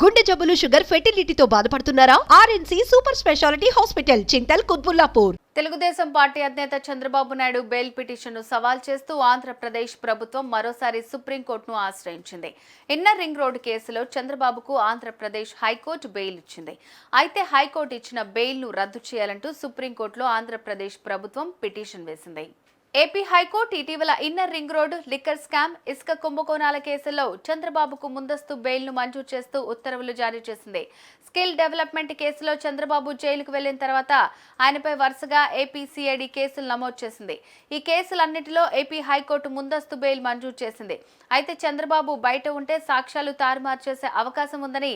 గుండె జబ్బులు, షుగర్, ఫెర్టిలిటీతో బాధపడుతున్నారా? RNC super speciality hospital, Chintal, Qutbullapur. Telugu Desam party అధినేత చంద్రబాబు నాయుడు బెయిల్ పిటిషన్ను సవాల్ చేస్తూ ఆంధ్రప్రదేశ్ ప్రభుత్వం మరోసారి సుప్రీంకోర్టును ఆశ్రయించింది. ఇన్నర్ రింగ్ రోడ్డు కేసులో చంద్రబాబుకు ఆంధ్రప్రదేశ్ హైకోర్టు బెయిల్ ఇచ్చింది. అయితే హైకోర్టు ఇచ్చిన బెయిల్ను రద్దు చేయాలంటూ సుప్రీంకోర్టులో ఆంధ్రప్రదేశ్ ప్రభుత్వం పిటిషన్ వేసింది. ఏపీ హైకోర్టు ఇటీవల inner ring road liquor scam, ఇసుక కుంభకోణాల కేసుల్లో చంద్రబాబుకు ముందస్తు బెయిల్ను మంజూరు చేస్తూ ఉత్తర్వులు జారీ చేసింది. స్కిల్ డెవలప్మెంట్ కేసులో చంద్రబాబు జైలుకు వెళ్లిన తర్వాత ఆయనపై వరుసగా ఏపీ సిఐడి కేసులు నమోదు చేసింది. ఈ కేసులన్నిటిలో ఏపీ హైకోర్టు ముందస్తు బెయిల్ మంజూరు చేసింది. అయితే చంద్రబాబు బయట ఉంటే సాక్ష్యాలు తారుమారు చేసే అవకాశం ఉందని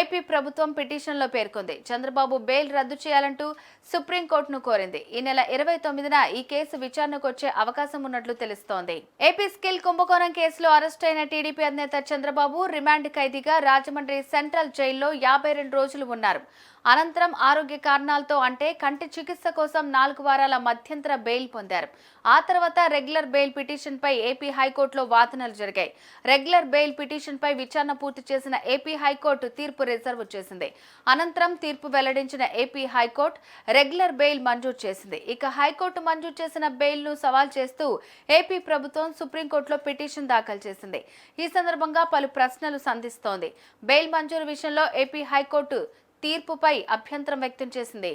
ఏపీ ప్రభుత్వం పిటిషన్లో పేర్కొంది. చంద్రబాబు బెయిల్ రద్దు చేయాలంటూ సుప్రీంకోర్టును కోరింది. ఈ నెల 29న ఈ కేసు విచారణకు వచ్చే అవకాశం ఉన్నట్లు తెలుస్తోంది. ఏపీ స్కిల్ కుంభకోణం కేసులో అరెస్ట్ అయిన టీడీపీ అధినేత చంద్రబాబు రిమాండ్ ఖైదీగా రాజమండ్రి సెంట్రల్ జైల్లో 52 రోజులు ఉన్నారు. అనంతరం ఆరోగ్య కారణాలతో అంటే కంటి చికిత్స కోసం 4 వారాల మధ్యంతర బెయిల్ పొందారు. ఆ తర్వాత రెగ్యులర్ బెయిల్ పిటిషన్ పై ఏపీ హైకోర్టులో వాదనలు జరిగాయి. రెగ్యులర్ బెయిల్ పిటిషన్ పై విచారణ పూర్తి చేసిన ఏపీ హైకోర్టు తీర్పు రిజర్వ్ చేసింది. అనంతరం తీర్పు వెల్లడించిన ఏపీ హైకోర్టు రెగ్యులర్ బెయిల్ మంజూరు చేసింది. ఇక హైకోర్టు మంజూరు చేసిన బెయిల్ ను సవాల్ చేస్తూ ఏపీ ప్రభుత్వం సుప్రీంకోర్టులో పిటిషన్ దాఖలు చేసింది. ఈ సందర్భంగా పలు ప్రశ్నలు సంధిస్తోంది. బెయిల్ మంజూరు విషయంలో ఏపీ హైకోర్టు తీర్పుపై అభ్యంతరం వ్యక్తం చేసింది.